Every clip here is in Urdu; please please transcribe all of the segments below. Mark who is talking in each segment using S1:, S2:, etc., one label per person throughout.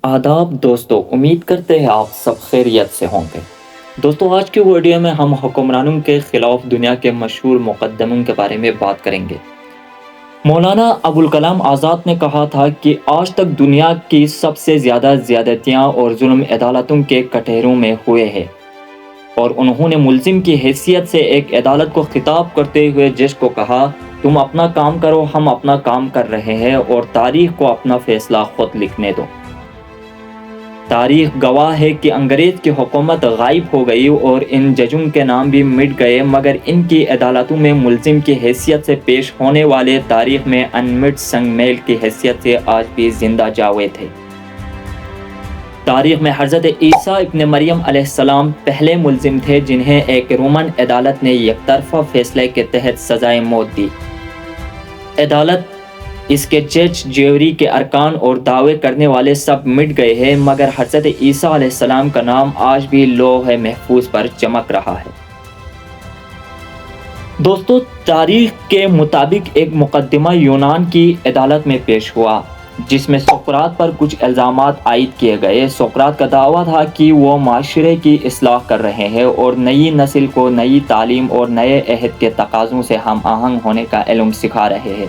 S1: آداب دوستو، امید کرتے ہیں آپ سب خیریت سے ہوں گے۔ دوستو، آج کی ویڈیو میں ہم حکمرانوں کے خلاف دنیا کے مشہور مقدموں کے بارے میں بات کریں گے۔ مولانا ابوالکلام آزاد نے کہا تھا کہ آج تک دنیا کی سب سے زیادہ زیادتیاں اور ظلم عدالتوں کے کٹہروں میں ہوئے ہیں، اور انہوں نے ملزم کی حیثیت سے ایک عدالت کو خطاب کرتے ہوئے جج کو کہا، تم اپنا کام کرو، ہم اپنا کام کر رہے ہیں، اور تاریخ کو اپنا فیصلہ خود لکھنے دو۔ تاریخ گواہ ہے کہ انگریز کی حکومت غائب ہو گئی اور ان ججوں کے نام بھی مٹ گئے، مگر ان کی عدالتوں میں ملزم کی حیثیت سے پیش ہونے والے تاریخ میں انمٹ سنگ میل کی حیثیت سے آج بھی زندہ جاوید تھے۔ تاریخ میں حضرت عیسیٰ ابن مریم علیہ السلام پہلے ملزم تھے جنہیں ایک رومن عدالت نے یک طرفہ فیصلے کے تحت سزائے موت دی۔ عدالت، اس کے جج، جیوری کے ارکان اور دعوے کرنے والے سب مٹ گئے ہیں، مگر حضرت عیسیٰ علیہ السلام کا نام آج بھی لوح محفوظ پر چمک رہا ہے۔ دوستو، تاریخ کے مطابق ایک مقدمہ یونان کی عدالت میں پیش ہوا جس میں سقراط پر کچھ الزامات عائد کیے گئے۔ سقراط کا دعویٰ تھا کہ وہ معاشرے کی اصلاح کر رہے ہیں اور نئی نسل کو نئی تعلیم اور نئے عہد کے تقاضوں سے ہم آہنگ ہونے کا علم سکھا رہے ہیں،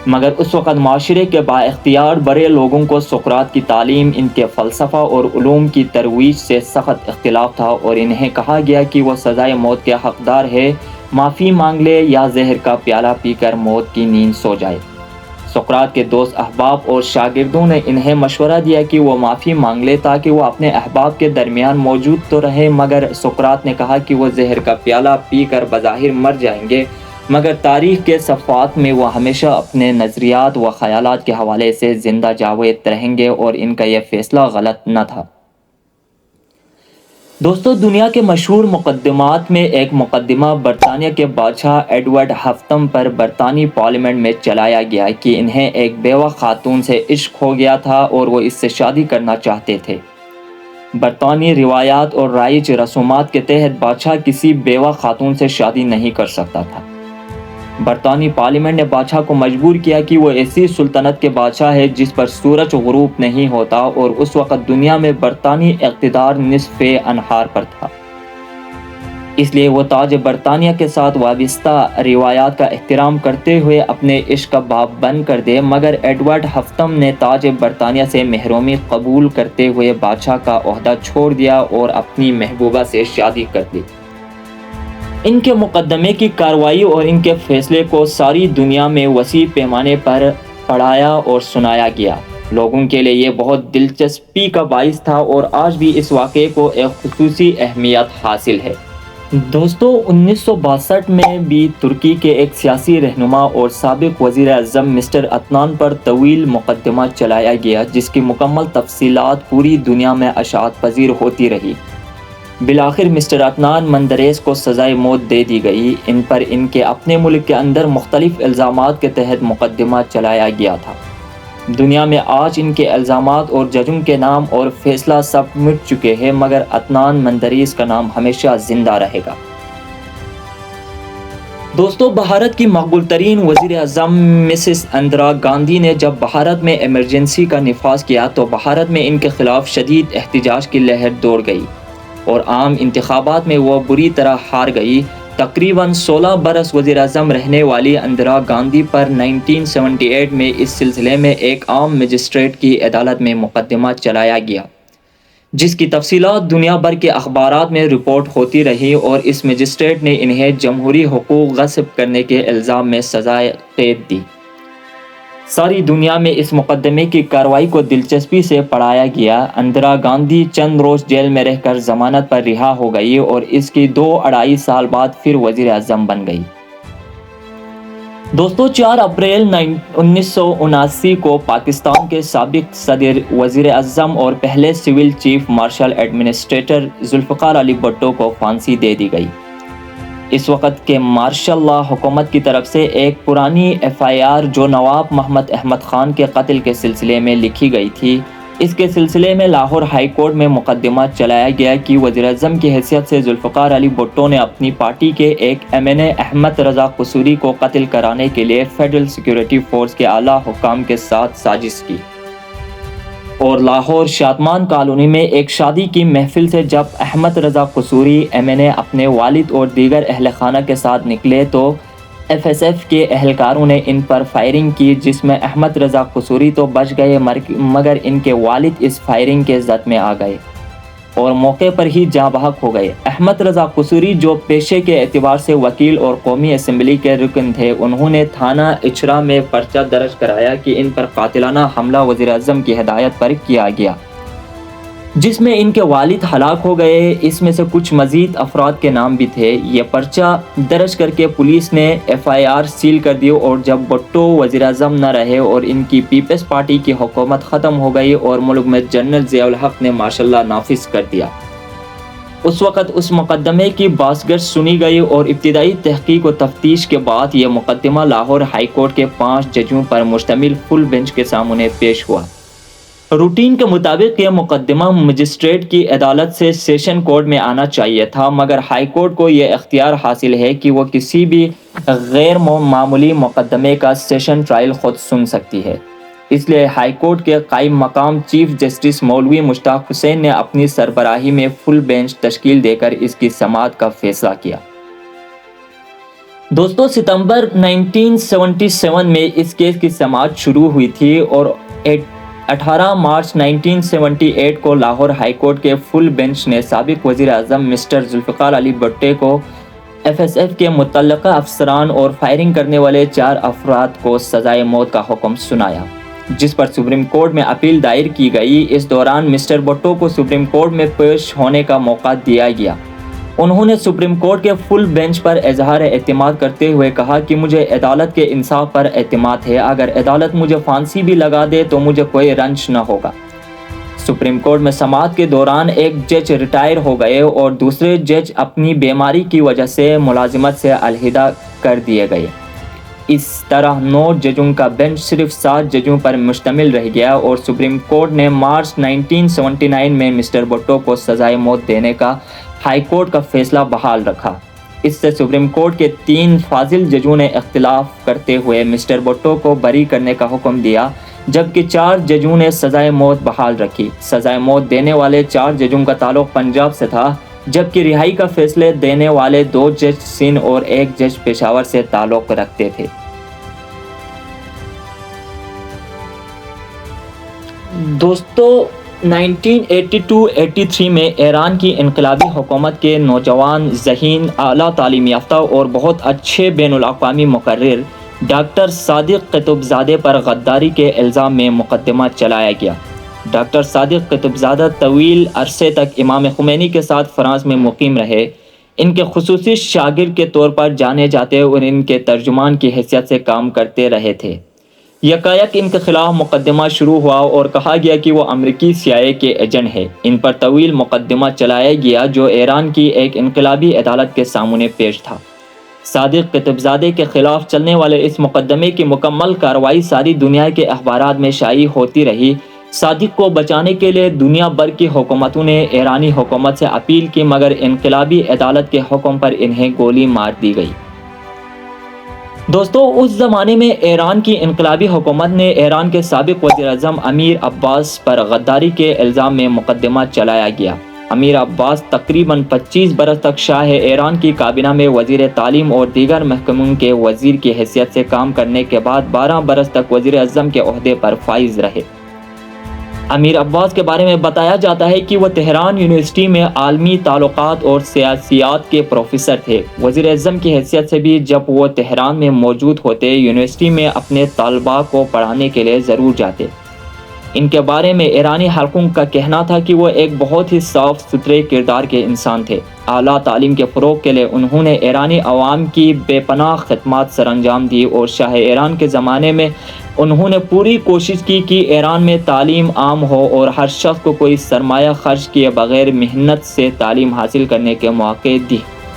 S1: مگر اس وقت معاشرے کے با اختیار بڑے لوگوں کو سقراط کی تعلیم، ان کے فلسفہ اور علوم کی ترویج سے سخت اختلاف تھا، اور انہیں کہا گیا کہ وہ سزائے موت کے حقدار ہے، معافی مانگ لے یا زہر کا پیالہ پی کر موت کی نیند سو جائے۔ سقراط کے دوست احباب اور شاگردوں نے انہیں مشورہ دیا کہ وہ معافی مانگ لے تاکہ وہ اپنے احباب کے درمیان موجود تو رہے، مگر سقراط نے کہا کہ وہ زہر کا پیالہ پی کر بظاہر مر جائیں گے، مگر تاریخ کے صفحات میں وہ ہمیشہ اپنے نظریات و خیالات کے حوالے سے زندہ جاوید رہیں گے، اور ان کا یہ فیصلہ غلط نہ تھا۔ دوستو، دنیا کے مشہور مقدمات میں ایک مقدمہ برطانیہ کے بادشاہ ایڈورڈ ہفتم پر برطانوی پارلیمنٹ میں چلایا گیا کہ انہیں ایک بیوہ خاتون سے عشق ہو گیا تھا اور وہ اس سے شادی کرنا چاہتے تھے۔ برطانوی روایات اور رائج رسومات کے تحت بادشاہ کسی بیوہ خاتون سے شادی نہیں کر سکتا تھا۔ برطانوی پارلیمنٹ نے بادشاہ کو مجبور کیا کہ وہ ایسی سلطنت کے بادشاہ ہے جس پر سورج غروب نہیں ہوتا، اور اس وقت دنیا میں برطانوی اقتدار نصف انہار پر تھا، اس لیے وہ تاج برطانیہ کے ساتھ وابستہ روایات کا احترام کرتے ہوئے اپنے عشق کا باب بند کر دے، مگر ایڈورڈ ہفتم نے تاج برطانیہ سے محرومی قبول کرتے ہوئے بادشاہ کا عہدہ چھوڑ دیا اور اپنی محبوبہ سے شادی کر لی۔ ان کے مقدمے کی کارروائی اور ان کے فیصلے کو ساری دنیا میں وسیع پیمانے پر پڑھایا اور سنایا گیا۔ لوگوں کے لیے یہ بہت دلچسپی کا باعث تھا اور آج بھی اس واقعے کو ایک خصوصی اہمیت حاصل ہے۔ دوستو، 1962 میں بھی ترکی کے ایک سیاسی رہنما اور سابق وزیر اعظم مسٹر عدنان پر طویل مقدمہ چلایا گیا جس کی مکمل تفصیلات پوری دنیا میں اشاعت پذیر ہوتی رہی۔ بالآخر مسٹر عدنان مندریس کو سزائے موت دے دی گئی۔ ان پر ان کے اپنے ملک کے اندر مختلف الزامات کے تحت مقدمہ چلایا گیا تھا۔ دنیا میں آج ان کے الزامات اور ججوں کے نام اور فیصلہ سب مٹ چکے ہیں، مگر عدنان مندریس کا نام ہمیشہ زندہ رہے گا۔ دوستو، بھارت کی مقبول ترین وزیر اعظم مسز اندرا گاندھی نے جب بھارت میں ایمرجنسی کا نفاذ کیا تو بھارت میں ان کے خلاف شدید احتجاج کی لہر دوڑ گئی اور عام انتخابات میں وہ بری طرح ہار گئی۔ تقریباً 16 برس وزیر اعظم رہنے والی اندرا گاندھی پر 1978 میں اس سلسلے میں ایک عام مجسٹریٹ کی عدالت میں مقدمہ چلایا گیا جس کی تفصیلات دنیا بھر کے اخبارات میں رپورٹ ہوتی رہی، اور اس مجسٹریٹ نے انہیں جمہوری حقوق غصب کرنے کے الزام میں سزائے قید دی۔ ساری دنیا میں اس مقدمے کی کارروائی کو دلچسپی سے پڑھایا گیا۔ اندرا گاندھی چند روز جیل میں رہ کر ضمانت پر رہا ہو گئی اور اس کی 2-2.5 سال بعد پھر وزیر اعظم بن گئی۔ دوستو، 4 اپریل 1979 کو پاکستان کے سابق صدر، وزیر اعظم اور پہلے civil chief martial administrator Zulfikar Ali Bhutto کو پھانسی دے دی گئی۔ اس وقت کے مارشل لا حکومت کی طرف سے ایک پرانی FIR جو نواب محمد احمد خان کے قتل کے سلسلے میں لکھی گئی تھی، اس کے سلسلے میں لاہور ہائی کورٹ میں مقدمہ چلایا گیا کہ وزیر اعظم کی حیثیت سے ذوالفقار علی بھٹو نے اپنی پارٹی کے ایک MNA احمد رضا قصوری کو قتل کرانے کے لیے فیڈرل سیکیورٹی فورس کے اعلیٰ حکام کے ساتھ سازش کی۔ اور لاہور شادمان کالونی میں ایک شادی کی محفل سے جب احمد رضا قصوری MNA اپنے والد اور دیگر اہل خانہ کے ساتھ نکلے تو FSF کے اہلکاروں نے ان پر فائرنگ کی، جس میں احمد رضا قصوری تو بچ گئے مگر ان کے والد اس فائرنگ کے زد میں آ گئے اور موقع پر ہی جاں بحق ہو گئے۔ احمد رضا قصوری جو پیشے کے اعتبار سے وکیل اور قومی اسمبلی کے رکن تھے، انہوں نے تھانہ اچرا میں پرچہ درج کرایا کہ ان پر قاتلانہ حملہ وزیر اعظم کی ہدایت پر کیا گیا، جس میں ان کے والد ہلاک ہو گئے۔ اس میں سے کچھ مزید افراد کے نام بھی تھے۔ یہ پرچہ درج کر کے پولیس نے FIR سیل کر دی اور جب بھٹو وزیر اعظم نہ رہے اور ان کی پیپلز پارٹی کی حکومت ختم ہو گئی اور ملک میں جنرل ضیاء الحق نے مارشل لا نافذ کر دیا، اس وقت اس مقدمے کی بازگشت سنی گئی اور ابتدائی تحقیق و تفتیش کے بعد یہ مقدمہ لاہور ہائی کورٹ کے 5 ججوں پر مشتمل فل بینچ کے سامنے پیش ہوا۔ روٹین کے مطابق یہ مقدمہ مجسٹریٹ کی عدالت سے سیشن کورٹ میں آنا چاہیے تھا، مگر ہائی کورٹ کو یہ اختیار حاصل ہے کہ وہ کسی بھی غیر معمولی مقدمے کا سیشن ٹرائل خود سن سکتی ہے۔ اس لیے ہائی کورٹ کے قائم مقام چیف جسٹس مولوی مشتاق حسین نے اپنی سربراہی میں فل بینچ تشکیل دے کر اس کی سماعت کا فیصلہ کیا۔ دوستو، ستمبر 1977 میں اس کیس کی سماعت شروع ہوئی تھی اور 18 مارچ 1978 کو لاہور ہائی کورٹ کے فل بینچ نے سابق وزیر اعظم مسٹر ذوالفقار علی بھٹو کو FSF کے متعلقہ افسران اور فائرنگ کرنے والے 4 افراد کو سزائے موت کا حکم سنایا، جس پر سپریم کورٹ میں اپیل دائر کی گئی۔ اس دوران مسٹر بھٹو کو سپریم کورٹ میں پیش ہونے کا موقع دیا گیا۔ انہوں نے سپریم کورٹ کے فل بینچ پر اظہار اعتماد کرتے ہوئے کہا کہ مجھے عدالت کے انصاف پر اعتماد ہے، اگر عدالت مجھے پھانسی بھی لگا دے تو مجھے کوئی رنج نہ ہوگا۔ سپریم کورٹ میں سماعت کے دوران ایک جج ریٹائر ہو گئے اور دوسرے جج اپنی بیماری کی وجہ سے ملازمت سے علیحدہ کر دیے گئے۔ اس طرح 9 ججوں کا بینچ صرف 7 ججوں پر مشتمل رہ گیا اور سپریم کورٹ نے مارچ 1979 میں مسٹر بھٹو کو سزائے موت دینے کا ہائی کورٹ کا فیصلہ بحال رکھا۔ اس سے سپریم کورٹ کے 3 فاضل ججوں نے اختلاف کرتے ہوئے مسٹر بھٹو کو بری کرنے کا حکم دیا، جبکہ 4 ججوں نے سزائے موت بحال رکھی۔ سزائے موت دینے والے 4 ججوں کا تعلق پنجاب سے تھا، جبکہ رہائی کا فیصلے دینے والے 2 جج سندھ اور 1 جج پشاور سے تعلق رکھتے تھے۔ دوستو، 1982-83 میں ایران کی انقلابی حکومت کے نوجوان ذہین، اعلیٰ تعلیم یافتہ اور بہت اچھے بین الاقوامی مقرر ڈاکٹر صادق قطب زادہ پر غداری کے الزام میں مقدمہ چلایا گیا۔ ڈاکٹر صادق قطب زادہ طویل عرصے تک امام خمینی کے ساتھ فرانس میں مقیم رہے۔ ان کے خصوصی شاگرد کے طور پر جانے جاتے اور ان کے ترجمان کی حیثیت سے کام کرتے رہے تھے۔ یکایک ان کے خلاف مقدمہ شروع ہوا اور کہا گیا کہ وہ امریکی CIA کے ایجنٹ ہیں۔ ان پر طویل مقدمہ چلایا گیا جو ایران کی ایک انقلابی عدالت کے سامنے پیش تھا۔ صادق قطب زادہ کے خلاف چلنے والے اس مقدمے کی مکمل کارروائی ساری دنیا کے اخبارات میں شائع ہوتی رہی۔ صادق کو بچانے کے لیے دنیا بھر کی حکومتوں نے ایرانی حکومت سے اپیل کی، مگر انقلابی عدالت کے حکم پر انہیں گولی مار دی گئی۔ دوستو، اس زمانے میں ایران کی انقلابی حکومت نے ایران کے سابق وزیر اعظم امیر عباس پر غداری کے الزام میں مقدمہ چلایا گیا۔ امیر عباس تقریباً 25 برس تک شاہ ایران کی کابینہ میں وزیر تعلیم اور دیگر محکموں کے وزیر کی حیثیت سے کام کرنے کے بعد 12 برس تک وزیر اعظم کے عہدے پر فائز رہے۔ امیر عباس کے بارے میں بتایا جاتا ہے کہ وہ تہران یونیورسٹی میں عالمی تعلقات اور سیاسیات کے پروفیسر تھے۔ وزیر اعظم کی حیثیت سے بھی جب وہ تہران میں موجود ہوتے، یونیورسٹی میں اپنے طلباء کو پڑھانے کے لیے ضرور جاتے۔ ان کے بارے میں ایرانی حلقوں کا کہنا تھا کہ وہ ایک بہت ہی صاف ستھرے کردار کے انسان تھے۔ اعلیٰ تعلیم کے فروغ کے لیے انہوں نے ایرانی عوام کی بے پناہ خدمات سر انجام دی اور شاہ ایران کے زمانے میں انہوں نے پوری کوشش کی کہ ایران میں تعلیم عام ہو اور ہر شخص کو کوئی سرمایہ خرچ کیے بغیر محنت سے تعلیم حاصل کرنے کے مواقع دی۔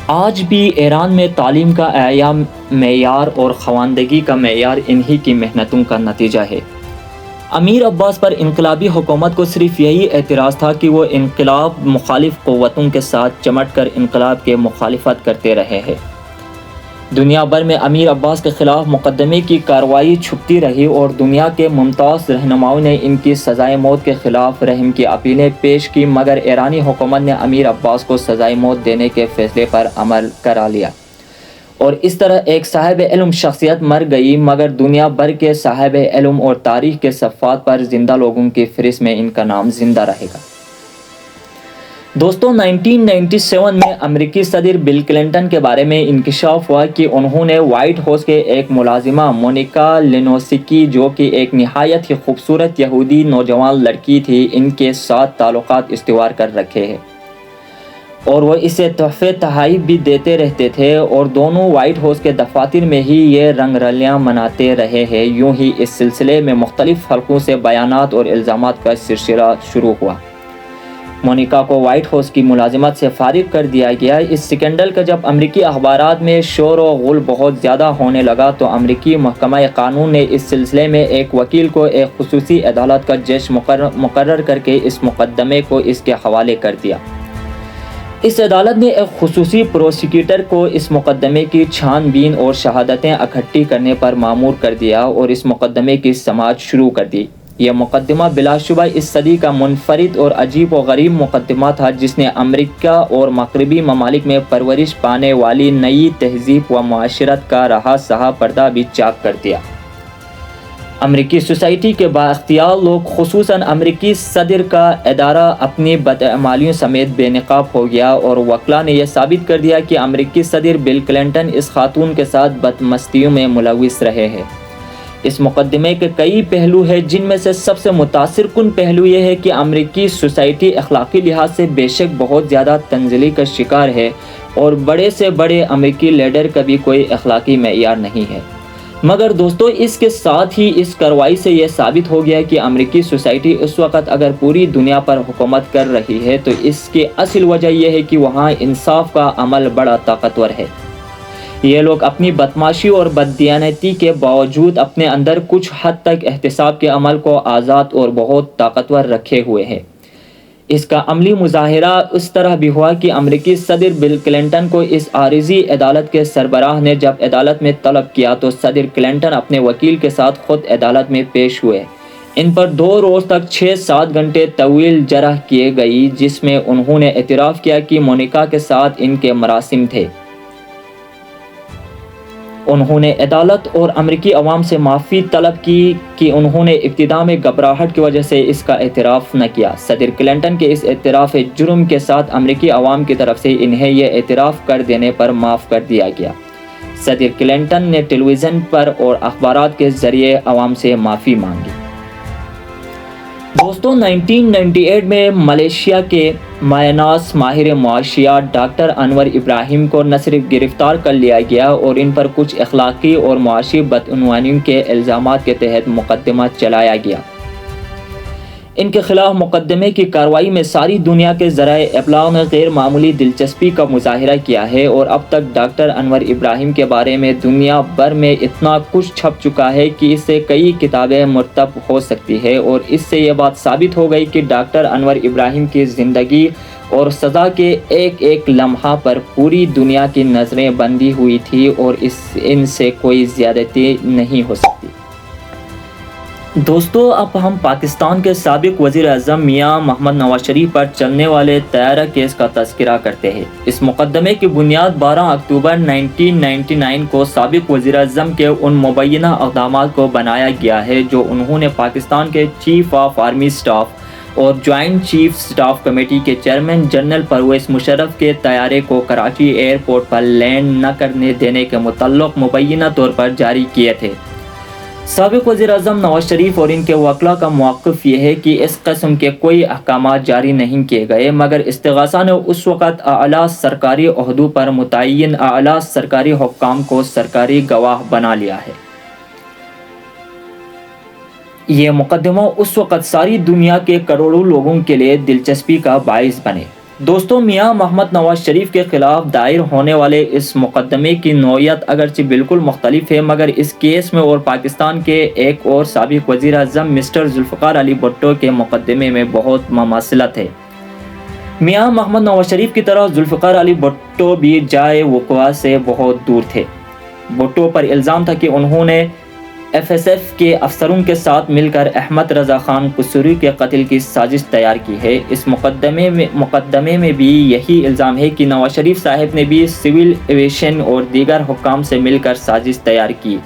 S1: آج بھی ایران میں تعلیم کا اعلیٰ معیار اور خواندگی کا معیار انہی کی محنتوں کا نتیجہ ہے۔ امیر عباس پر انقلابی حکومت کو صرف یہی اعتراض تھا کہ وہ انقلاب مخالف قوتوں کے ساتھ چمٹ کر انقلاب کے مخالفت کرتے رہے ہیں۔ دنیا بھر میں امیر عباس کے خلاف مقدمے کی کارروائی چھپتی رہی اور دنیا کے ممتاز رہنماؤں نے ان کی سزائے موت کے خلاف رحم کی اپیلیں پیش کی، مگر ایرانی حکومت نے امیر عباس کو سزائے موت دینے کے فیصلے پر عمل کرا لیا اور اس طرح ایک صاحب علم شخصیت مر گئی، مگر دنیا بھر کے صاحب علم اور تاریخ کے صفحات پر زندہ لوگوں کی فہرست میں ان کا نام زندہ رہے گا۔ دوستو، 1997 میں امریکی صدر بل کلنٹن کے بارے میں انکشاف ہوا کہ انہوں نے وائٹ ہاؤس کے ایک ملازمہ مونیکا لینوسکی، جو کہ ایک نہایت ہی خوبصورت یہودی نوجوان لڑکی تھی، ان کے ساتھ تعلقات استوار کر رکھے ہیں اور وہ اسے تحفے تحائف بھی دیتے رہتے تھے اور دونوں وائٹ ہاؤس کے دفاتر میں ہی یہ رنگ رلیاں مناتے رہے ہیں۔ یوں ہی اس سلسلے میں مختلف حلقوں سے بیانات اور الزامات کا سلسلہ شروع ہوا۔ مونیکا کو وائٹ ہاؤس کی ملازمت سے فارغ کر دیا گیا۔ اس سکینڈل کا جب امریکی اخبارات میں شور و غل بہت زیادہ ہونے لگا تو امریکی محکمہ قانون نے اس سلسلے میں ایک وکیل کو ایک خصوصی عدالت کا جج مقرر کر کے اس مقدمے کو اس کے حوالے کر دیا۔ اس عدالت نے ایک خصوصی پروسیکیوٹر کو اس مقدمے کی چھان بین اور شہادتیں اکٹھی کرنے پر مامور کر دیا اور اس مقدمے کی سماعت شروع کر دی۔ یہ مقدمہ بلا شبہ اس صدی کا منفرد اور عجیب و غریب مقدمہ تھا، جس نے امریکہ اور مغربی ممالک میں پرورش پانے والی نئی تہذیب و معاشرت کا رہا سہا پردہ بھی چاک کر دیا۔ امریکی سوسائٹی کے بااختیار لوگ، خصوصاً امریکی صدر کا ادارہ، اپنی بدعمالیوں سمیت بے نقاب ہو گیا اور وکلاء نے یہ ثابت کر دیا کہ امریکی صدر بل کلنٹن اس خاتون کے ساتھ بدمستیوں میں ملوث رہے ہیں۔ اس مقدمے کے کئی پہلو ہیں، جن میں سے سب سے متاثر کن پہلو یہ ہے کہ امریکی سوسائٹی اخلاقی لحاظ سے بے شک بہت زیادہ تنزلی کا شکار ہے اور بڑے سے بڑے امریکی لیڈر کا بھی کوئی اخلاقی معیار نہیں ہے۔ مگر دوستو، اس کے ساتھ ہی اس کارروائی سے یہ ثابت ہو گیا کہ امریکی سوسائٹی اس وقت اگر پوری دنیا پر حکومت کر رہی ہے تو اس کی اصل وجہ یہ ہے کہ وہاں انصاف کا عمل بڑا طاقتور ہے۔ یہ لوگ اپنی بدمعاشی اور بددیانتی کے باوجود اپنے اندر کچھ حد تک احتساب کے عمل کو آزاد اور بہت طاقتور رکھے ہوئے ہیں۔ اس کا عملی مظاہرہ اس طرح بھی ہوا کہ امریکی صدر بل کلنٹن کو اس عارضی عدالت کے سربراہ نے جب عدالت میں طلب کیا تو صدر کلنٹن اپنے وکیل کے ساتھ خود عدالت میں پیش ہوئے۔ ان پر 2 روز تک 6-7 گھنٹے طویل جرح کیے گئی، جس میں انہوں نے اعتراف کیا کہ مونیکا کے ساتھ ان کے مراسم تھے۔ انہوں نے عدالت اور امریکی عوام سے معافی طلب کی کہ انہوں نے ابتدا میں گھبراہٹ کی وجہ سے اس کا اعتراف نہ کیا۔ صدر کلنٹن کے اس اعتراف جرم کے ساتھ امریکی عوام کی طرف سے انہیں یہ اعتراف کر دینے پر معاف کر دیا گیا۔ صدر کلنٹن نے ٹیلی ویژن پر اور اخبارات کے ذریعے عوام سے معافی مانگی۔ دوستو، 1998 میں ملیشیا کے مایہ-ناز ماہر معاشیات ڈاکٹر انور ابراہیم کو نہ صرف گرفتار کر لیا گیا اور ان پر کچھ اخلاقی اور معاشی بدعنوانیوں کے الزامات کے تحت مقدمہ چلایا گیا۔ ان کے خلاف مقدمے کی کارروائی میں ساری دنیا کے ذرائع ابلاغ نے غیر معمولی دلچسپی کا مظاہرہ کیا ہے اور اب تک ڈاکٹر انور ابراہیم کے بارے میں دنیا بھر میں اتنا کچھ چھپ چکا ہے کہ اس سے کئی کتابیں مرتب ہو سکتی ہے اور اس سے یہ بات ثابت ہو گئی کہ ڈاکٹر انور ابراہیم کی زندگی اور سزا کے ایک ایک لمحہ پر پوری دنیا کی نظریں بندھی ہوئی تھی اور ان سے کوئی زیادتی نہیں ہو سکتی۔ دوستو، اب ہم پاکستان کے سابق وزیر اعظم میاں محمد نواز شریف پر چلنے والے طیارہ کیس کا تذکرہ کرتے ہیں۔ اس مقدمے کی بنیاد 12 اکتوبر 1999 کو سابق وزیر اعظم کے ان مبینہ اقدامات کو بنایا گیا ہے جو انہوں نے پاکستان کے چیف آف آرمی سٹاف اور جوائنٹ چیف سٹاف کمیٹی کے چیئرمین جنرل پرویز مشرف کے طیارے کو کراچی ایئرپورٹ پر لینڈ نہ کرنے دینے کے متعلق مبینہ طور پر جاری کیے تھے۔ سابق وزیر اعظم نواز شریف اور ان کے وکلاء کا موقف یہ ہے کہ اس قسم کے کوئی احکامات جاری نہیں کیے گئے، مگر استغاثہ نے اس وقت اعلیٰ سرکاری عہدوں پر متعین اعلیٰ سرکاری حکام کو سرکاری گواہ بنا لیا ہے۔ یہ مقدمہ اس وقت ساری دنیا کے کروڑوں لوگوں کے لیے دلچسپی کا باعث بنے۔ دوستو، میاں محمد نواز شریف کے خلاف دائر ہونے والے اس مقدمے کی نوعیت اگرچہ بالکل مختلف ہے، مگر اس کیس میں اور پاکستان کے ایک اور سابق وزیر اعظم مسٹر ذوالفقار علی بھٹو کے مقدمے میں بہت مماثلت ہے۔ میاں محمد نواز شریف کی طرح ذوالفقار علی بھٹو بھی جائے وقوع سے بہت دور تھے۔ بھٹو پر الزام تھا کہ انہوں نے FSF کے افسروں کے ساتھ مل کر احمد رضا خان قصوری کے قتل کی سازش تیار کی ہے۔ اس مقدمے میں بھی یہی الزام ہے کہ نواز شریف صاحب نے بھی سول ایویشن اور دیگر حکام سے مل کر سازش تیار کی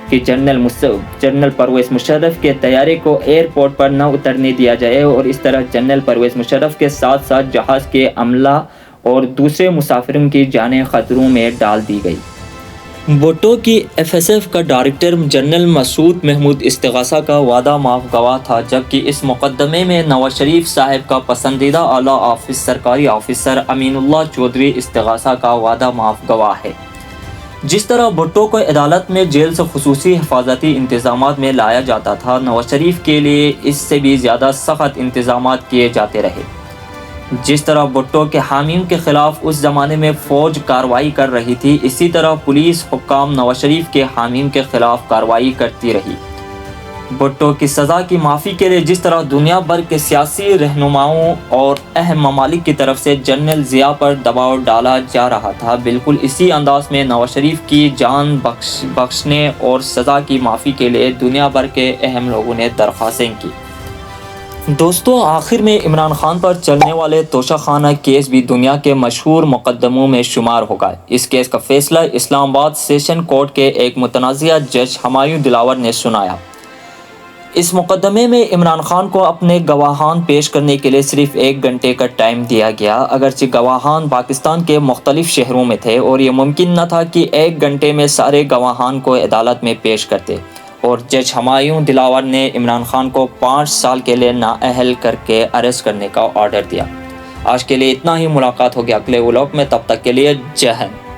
S1: کہ جنرل پرویز مشرف کے طیارے کو ایئرپورٹ پر نہ اترنے دیا جائے، اور اس طرح جنرل پرویز مشرف کے ساتھ ساتھ جہاز کے عملہ اور دوسرے مسافروں کی جانیں خطروں میں ڈال دی گئی۔ بھٹو کی FSF کا ڈائریکٹر جنرل مسعود محمود استغاثہ کا وعدہ معاف گواہ تھا، جبکہ اس مقدمے میں نواز شریف صاحب کا پسندیدہ اعلیٰ سرکاری آفیسر امین اللہ چودھری استغاثہ کا وعدہ معاف گواہ ہے۔ جس طرح بھٹو کو عدالت میں جیل سے خصوصی حفاظتی انتظامات میں لایا جاتا تھا، نواز شریف کے لیے اس سے بھی زیادہ سخت انتظامات کیے جاتے رہے۔ جس طرح بھٹو کے حامیوں کے خلاف اس زمانے میں فوج کارروائی کر رہی تھی، اسی طرح پولیس حکام نواز شریف کے حامیوں کے خلاف کارروائی کرتی رہی۔ بھٹو کی سزا کی معافی کے لیے جس طرح دنیا بھر کے سیاسی رہنماؤں اور اہم ممالک کی طرف سے جنرل ضیاء پر دباؤ ڈالا جا رہا تھا، بالکل اسی انداز میں نواز شریف کی جان بخشنے اور سزا کی معافی کے لیے دنیا بھر کے اہم لوگوں نے درخواستیں کی۔ دوستو، آخر میں عمران خان پر چلنے والے توشہ خانہ کیس بھی دنیا کے مشہور مقدموں میں شمار ہوگا۔ اس کیس کا فیصلہ اسلام آباد سیشن کورٹ کے ایک متنازع جج ہمایوں دلاور نے سنایا۔ اس مقدمے میں عمران خان کو اپنے گواہان پیش کرنے کے لیے صرف 1 گھنٹے کا ٹائم دیا گیا، اگرچہ گواہان پاکستان کے مختلف شہروں میں تھے اور یہ ممکن نہ تھا کہ 1 گھنٹے میں سارے گواہان کو عدالت میں پیش کرتے، اور جج ہمایوں دلاور نے عمران خان کو 5 سال کے لیے نااہل کر کے اریسٹ کرنے کا آرڈر دیا۔ آج کے لیے اتنا ہی، ملاقات ہوگی اگلے ولاگ میں، تب تک کے لیے جے ہند۔